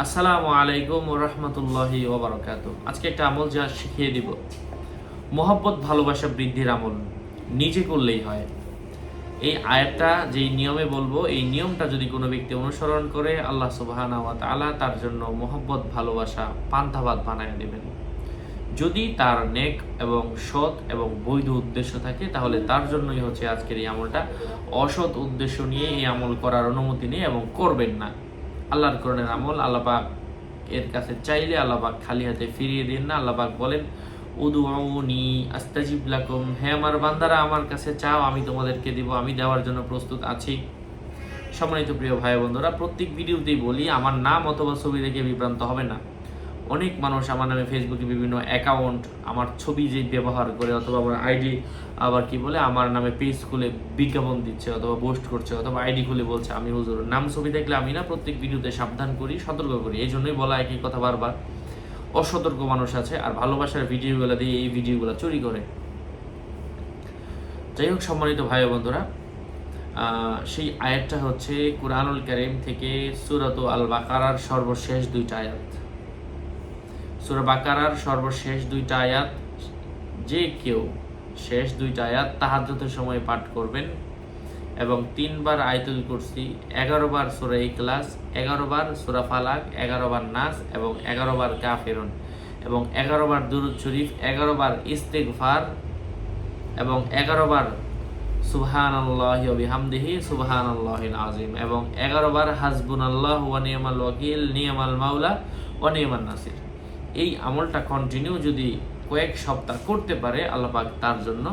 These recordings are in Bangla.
আসসালামু আলাইকুম ওয়া রাহমাতুল্লাহি ওয়া বারাকাতুহু। আজকে একটা আমল যা শিখিয়ে দিব, মহব্বত ভালোবাসা বৃদ্ধির আমল, নিজে করলেই হয়। এই আয়াতটা যেই নিয়মে বলবো, এই নিয়মটা যদি কোনো ব্যক্তি অনুসরণ করে, আল্লাহ সুবহানাহু ওয়া তাআলা তার জন্য মহব্বত ভালোবাসা পান্তাভাত বানায় দেবেন। যদি তার নেক এবং সৎ এবং বৈধ উদ্দেশ্য থাকে, তাহলে তার জন্যই হচ্ছে আজকের এই আমলটা। অসৎ উদ্দেশ্য নিয়ে এই আমল করার অনুমতি নেই এবং করবেন না। আল্লাহর করণের আমল, আল্লাহ পাক এর কাছে চাইলে আল্লাহ পাক খালি হাতে ফিরিয়ে দিন না। আল্লাহ পাক বলেন, উদউনি আস্তাজিব লাকুম, হে আমার বান্দারা আমার কাছে চাও, আমি তোমাদেরকে দিব, আমি দেওয়ার জন্য প্রস্তুত আছি। সম্মানিত প্রিয় ভাই বন্ধুরা, প্রত্যেক ভিডিওতেই বলি, আমার নাম অথবা ছবি দেখে বিভ্রান্ত হবে না। অনেক মানুষ আমার নামে ফেসবুকে বিভিন্ন অ্যাকাউন্ট, আমার ছবি যে ব্যবহার করে অথবা আমার আইডি আবার কি বলে আমার নামে পেজ খুলে বিজ্ঞাপন দিচ্ছে অথবা পোস্ট করছে অথবা আইডি খুলে বলছে আমি হুজুর। নাম ছবি দেখলে আমি না প্রত্যেক ভিডিওতে সাবধান করি, সতর্ক করি। এই জন্যই বলা একই কথা বারবার। অসতর্ক মানুষ আছে আর ভালোবাসার ভিডিওগুলো দিয়ে এই ভিডিওগুলো চুরি করে। যাই হোক সম্মানিত ভাই বন্ধুরা, সেই আয়াতটা হচ্ছে কুরআনুল কারীম থেকে সূরাত আল বাকারার সর্বশেষ দুইটা আয়াত। সূরা বাকারার সর্বশেষ দুইটা আয়াত যে কেউ শেষ দুইটা আয়াত তাহাজ্জুদের সময় পাঠ করবেন এবং 3 বার আয়াতুল কুরসি, 11 বার সূরা ইখলাস, 11 বার সূরা ফালাক, 11 বার নাস এবং 11 বার কাফিরুন এবং 11 বার দুরূদ শরীফ, 11 বার ইস্তিগফার এবং 11 বার সুবহানাল্লাহি ওয়া বিহামদিহি সুবহানাল্লাহিল আযীম এবং 11 বার হাসবুনাল্লাহু ওয়া নি'মাল ওয়াকিল নি'মাল মাওলা ওয়া নি'মান নাসির। এই আমলটা কন্টিনিউ যদি কয়েক সপ্তাহ করতে পারে, আল্লাহ পাক তার জন্য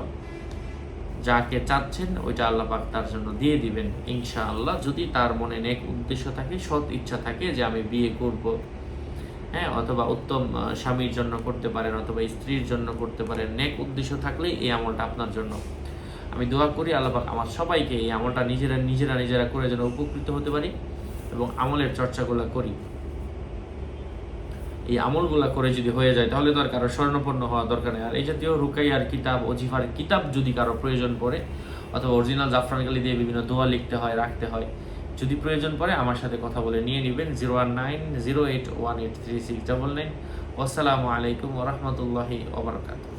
যাকে চাচ্ছেন ওইটা আল্লাহ পাক তার জন্য দিয়ে দিবেন ইনশাআল্লাহ। যদি তার মনে নেক উদ্দেশ্য থাকে, সৎ ইচ্ছা থাকে যে আমি বিয়ে করব, হ্যাঁ, অথবা উত্তম স্বামীর জন্য করতে পারেন অথবা স্ত্রীর জন্য করতে পারেন, নেক উদ্দেশ্য থাকলে এই আমলটা আপনার জন্য। আমি দোয়া করি আল্লাহ পাক আমার সবাইকে এই আমলটা নিজেরা করে যেন উপকৃত হতে পারি এবং আমলের চর্চাগুলো করি। এই আমলগুলা করে যদি হয়ে যায় তাহলে তো আর কারো স্বর্ণপন্ন হওয়া দরকার নেই। আর এই জাতীয় রুকাইয়ার কিতাব, অজিফার কিতাব যদি কারো প্রয়োজন পড়ে অথবা অরিজিনাল জাফরান কালি দিয়ে বিভিন্ন দোয়া লিখতে হয়, রাখতে হয়, যদি প্রয়োজন পড়ে আমার সাথে কথা বলে নিয়ে নেবেন 01908183699। আসসালামু আলাইকুম ওয়া রাহমাতুল্লাহি ওয়া বারাকাতুহু।